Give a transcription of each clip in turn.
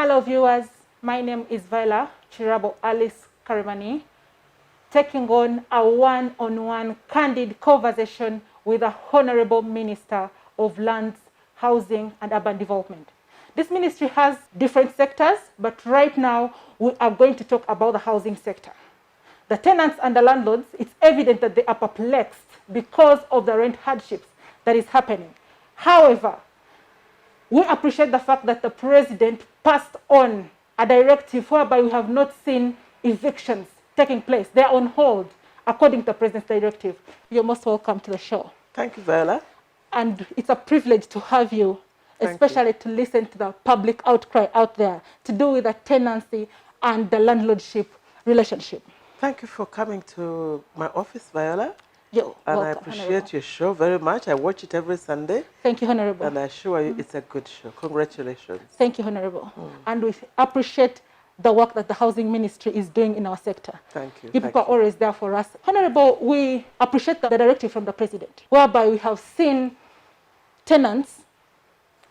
Hello viewers, my name is Viola Kirabo TheUgandan, taking on a one-on-one candid conversation with the Honorable Minister of Lands, Housing and Urban Development. This ministry has different sectors, but right now we are going to talk about the housing sector. The tenants and the landlords, it's evident that they are perplexed because of the rent hardships that is happening. However, we appreciate the fact that the president passed on a directive whereby we have not seen evictions taking place. They are on hold according to the president's directive. You're most welcome to the show. Thank you, Viola. And it's a privilege to have you, especially to listen to the public outcry out there to do with the tenancy and the landlordship relationship. Thank you for coming to my office, Viola. You're and welcome, I appreciate Honorable. your show very much. I watch it every Sunday. Thank you, Honorable. And I assure you it's a good show. Congratulations. Thank you, Honorable. And we appreciate the work that the housing ministry is doing in our sector. Thank you. You people are always there for us. Honorable, we appreciate the directive from the president, whereby we have seen tenants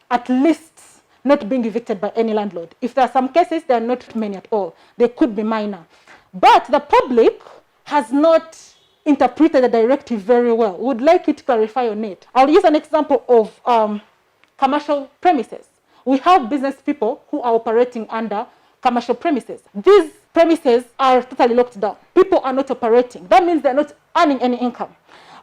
at least not being evicted by any landlord. If there are some cases, there are not many at all. They could be minor. But the public has not interpreted the directive very well. We would like you to clarify on it. I'll use an example of commercial premises. We have business people who are operating under commercial premises. These premises are totally locked down. People are not operating. That means they're not earning any income.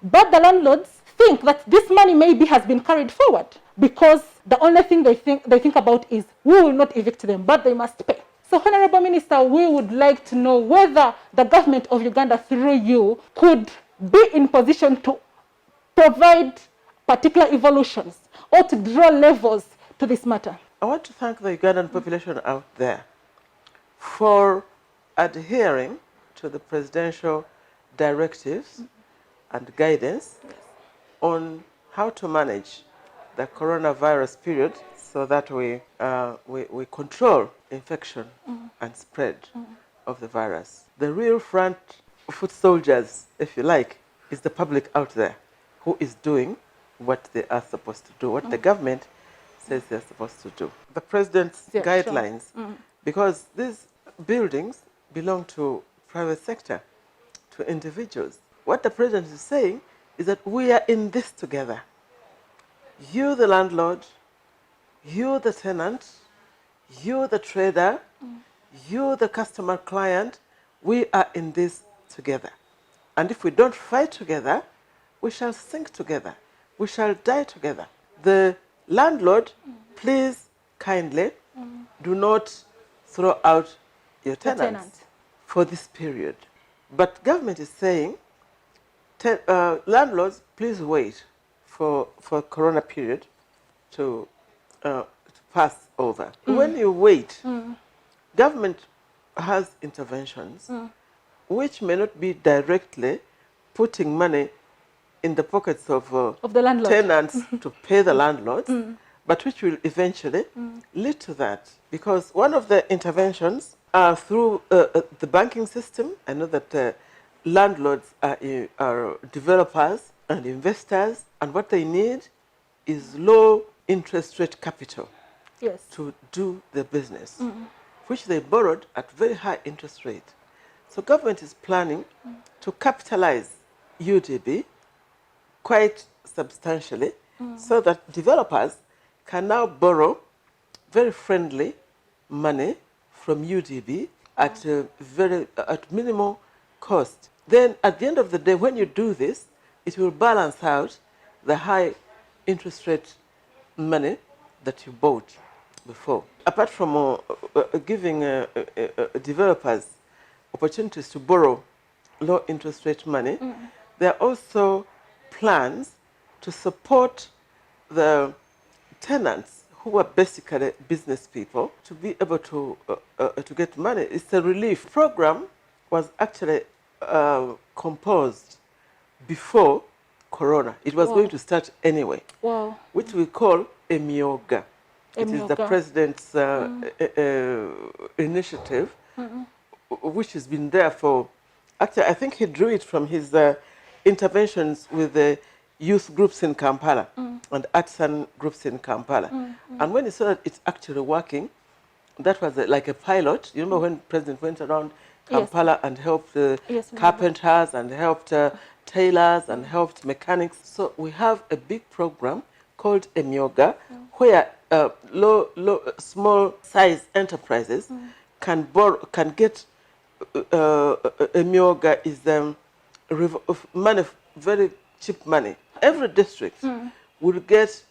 But the landlords think that this money maybe has been carried forward because the only thing they think about is we will not evict them, but they must pay. So, Honorable Minister, we would like to know whether the government of Uganda, through you, could be in position to provide particular evolutions or to draw levels to this matter. I want to thank the Ugandan population out there for adhering to the presidential directives and guidance on how to manage the coronavirus period so that we control infection and spread of the virus. The real front foot soldiers, if you like, is the public out there who is doing what they are supposed to do, what the government says they're supposed to do. The president's guidelines, because these buildings belong to private sector, to individuals. What the president is saying is that we are in this together. You, the landlord, you, the tenant, you, the trader, you, the customer client, we are in this together. And if we don't fight together, we shall sink together. We shall die together. The landlord, please, kindly, do not throw out your tenants for this period. But government is saying, landlords, please wait for corona period to pass over. When you wait, government has interventions which may not be directly putting money in the pockets of the landlord. Tenants to pay the landlords, but which will eventually lead to that. Because one of the interventions are through the banking system. I know that landlords are developers and investors, and what they need is low interest rate capital to do the business, which they borrowed at very high interest rate. So government is planning to capitalize UDB quite substantially so that developers can now borrow very friendly money from UDB at minimal cost. Then at the end of the day, when you do this, it will balance out the high interest rate money that you bought before. Apart from giving developers opportunities to borrow low interest rate money, there are also plans to support the tenants who are basically business people to be able to get money. It's a relief program. Was actually composed before Corona. It was going to start anyway, which we call Emyoga. It is the president's initiative, which has been there for, actually I think he drew it from his interventions with the youth groups in Kampala and artisan groups in Kampala. And when he saw that it's actually working, that was like a pilot. You remember when President went around Kampala and helped carpenters and helped tailors and helped mechanics. So we have a big program called Emyoga, where small size enterprises can get Emyoga is money, very cheap money. Every district will get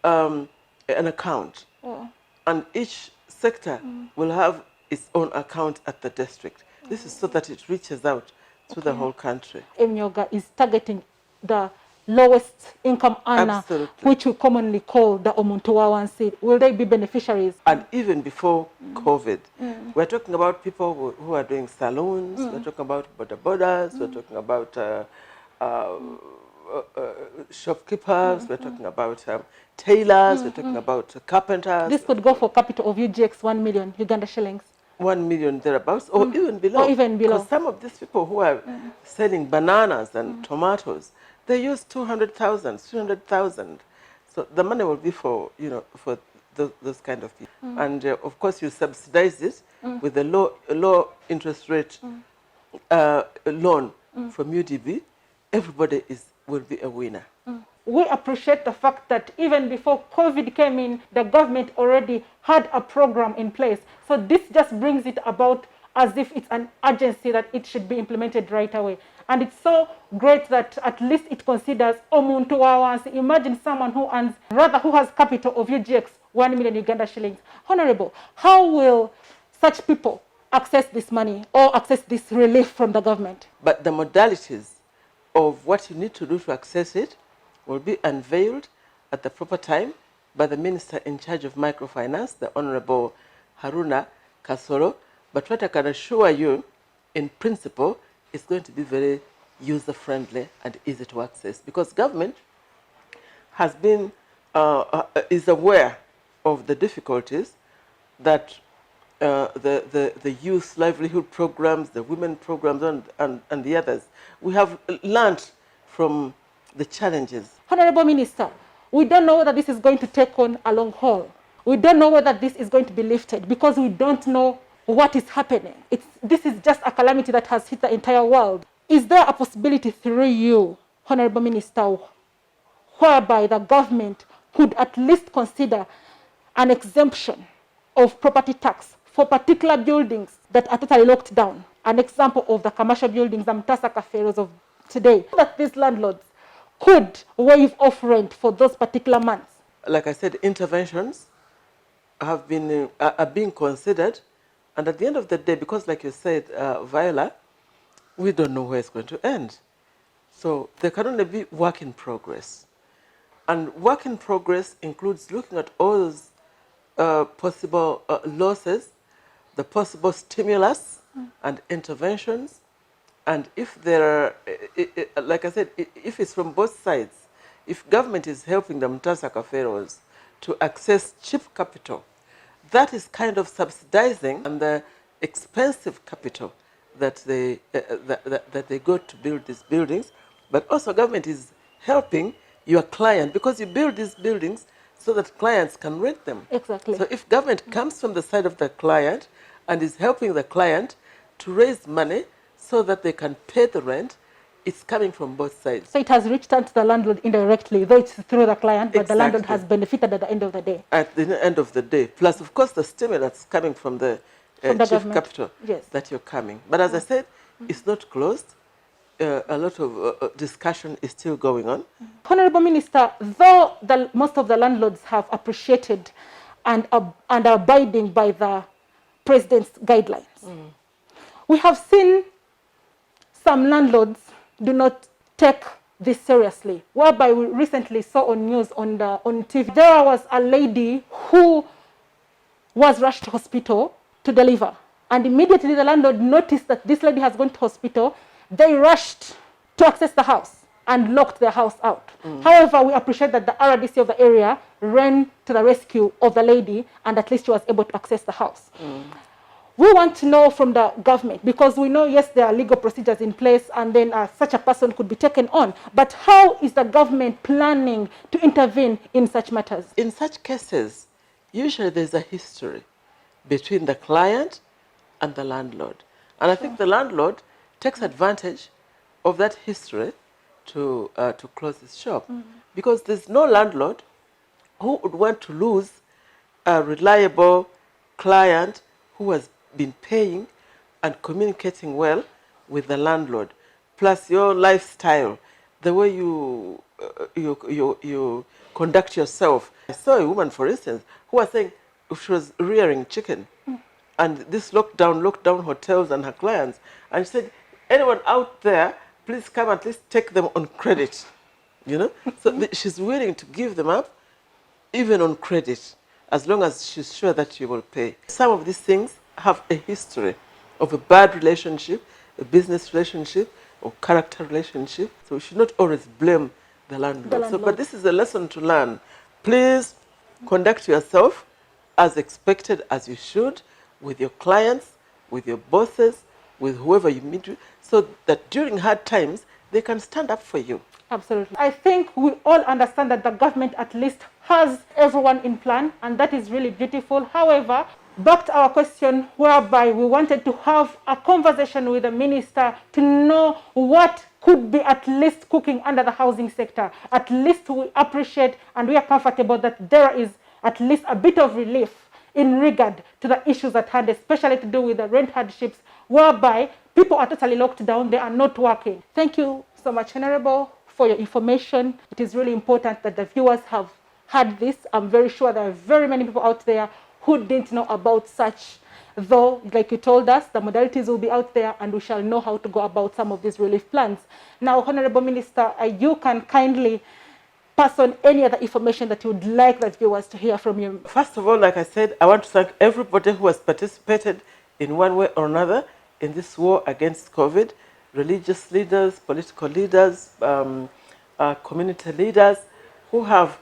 an account, and each sector will have its own account at the district. This is so that it reaches out to the whole country. Emyoga is targeting the lowest income earner, which we commonly call the Omuntu Wawansi. Will they be beneficiaries? And even before COVID, we're talking about people who are doing salons, we're talking about bodabodas, we're talking about shopkeepers, we're talking about tailors, we're talking about carpenters. This could go for capital of UGX 1 million Uganda shillings. 1 million thereabouts, or even below. Or even below. Because some of these people who are selling bananas and tomatoes, they use 200,000, 300,000. So the money will be for, for those kind of people. And of course, you subsidize it with a low interest rate loan from UDB. Everybody will be a winner. We appreciate the fact that even before COVID came in, the government already had a program in place. So this just brings it about as if it's an urgency that it should be implemented right away. And it's so great that at least it considers Omuntu Wawansi. Imagine someone who has capital of UGX 1 million Uganda shillings. Honorable, how will such people access this money or access this relief from the government? But the modalities of what you need to do to access it will be unveiled at the proper time by the Minister in charge of microfinance, the Honorable Haruna Kasoro. But what I can assure you, in principle, it's going to be very user-friendly and easy to access, because government has been, is aware of the difficulties that the youth livelihood programs, the women programs, and the others. We have learned from the challenges. Honorable Minister, we don't know whether this is going to take on a long haul. We don't know whether this is going to be lifted because we don't know what is happening. This is just a calamity that has hit the entire world. Is there a possibility through you, Honorable Minister, whereby the government could at least consider an exemption of property tax for particular buildings that are totally locked down? An example of the commercial buildings, the Mtasa Caferos of today, that these landlords could waive off rent for those particular months. Like I said, interventions are being considered, and at the end of the day, because like you said, Viola, we don't know where it's going to end. So there can only be work in progress. And work in progress includes looking at all those possible losses, the possible stimulus and interventions. And if there are, like I said, if it's from both sides, if government is helping the Mtasa Caferos to access cheap capital, that is kind of subsidizing and the expensive capital that they go to build these buildings. But also government is helping your client, because you build these buildings so that clients can rent them. Exactly. So if government comes from the side of the client and is helping the client to raise money so that they can pay the rent, it's coming from both sides. So it has reached out to the landlord indirectly, though it's through the client, but the landlord has benefited at the end of the day. At the end of the day. Plus, of course, the stimulus coming from the chief capital that you're coming. But as I said, it's not closed. A lot of discussion is still going on. Honorable Minister, though most of the landlords have appreciated and are abiding by the President's guidelines, we have seen some landlords do not take this seriously, whereby we recently saw on news on TV, there was a lady who was rushed to hospital to deliver. And immediately the landlord noticed that this lady has gone to hospital. They rushed to access the house and locked their house out. However, we appreciate that the RDC of the area ran to the rescue of the lady, and at least she was able to access the house. We want to know from the government, because we know, yes, there are legal procedures in place, and then such a person could be taken on. But how is the government planning to intervene in such matters? In such cases, usually there's a history. between the client and the landlord. And I think the landlord takes advantage of that history to close his shop. Because there's no landlord who would want to lose a reliable client who has been paying and communicating well with the landlord. Plus your lifestyle, the way you conduct yourself. I saw a woman, for instance, who was saying she was rearing chicken, and this lockdown hotels and her clients, and she said, anyone out there, please come at least take them on credit, you know. So she's willing to give them up, even on credit, as long as she's sure that you will pay. Some of these things have a history of a bad relationship, a business relationship, or character relationship. So we should not always blame the landlord. So, but this is a lesson to learn. Please conduct yourself as expected, as you should, with your clients, with your bosses, with whoever you meet with, so that during hard times, they can stand up for you. Absolutely. I think we all understand that the government at least has everyone in plan, and that is really beautiful. However, back to our question, whereby we wanted to have a conversation with the minister to know what could be at least cooking under the housing sector. At least we appreciate and we are comfortable that there is at least a bit of relief in regard to the issues at hand, especially to do with the rent hardships, whereby people are totally locked down, they are not working. Thank you so much, Honorable, for your information. It is really important that the viewers have heard this. I'm very sure there are very many people out there who didn't know about such, though, like you told us, the modalities will be out there and we shall know how to go about some of these relief plans. Now, Honorable Minister, you can kindly pass on any other information that you would like the viewers to hear from you. First of all, like I said, I want to thank everybody who has participated in one way or another in this war against COVID. Religious leaders, political leaders, community leaders who have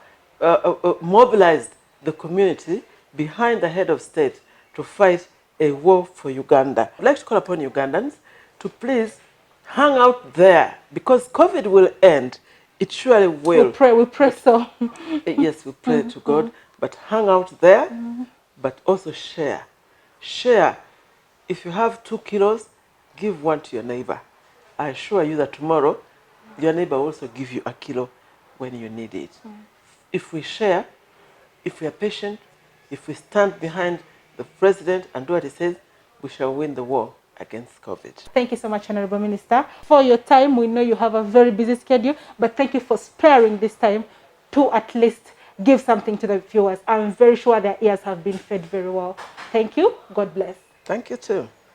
mobilized the community behind the head of state to fight a war for Uganda. I'd like to call upon Ugandans to please hang out there, because COVID will end. It surely will. We pray so. Yes, we pray to God, but hang out there, but also share. Share. If you have 2 kilos, give 1 to your neighbor. I assure you that tomorrow, your neighbor will also give you 1 kilo when you need it. If we share, if we are patient, if we stand behind the president and do what he says, we shall win the war against COVID. Thank you so much, Honorable Minister, for your time. We know you have a very busy schedule, but thank you for sparing this time to at least give something to the viewers. I'm very sure their ears have been fed very well. Thank you. God bless. Thank you too.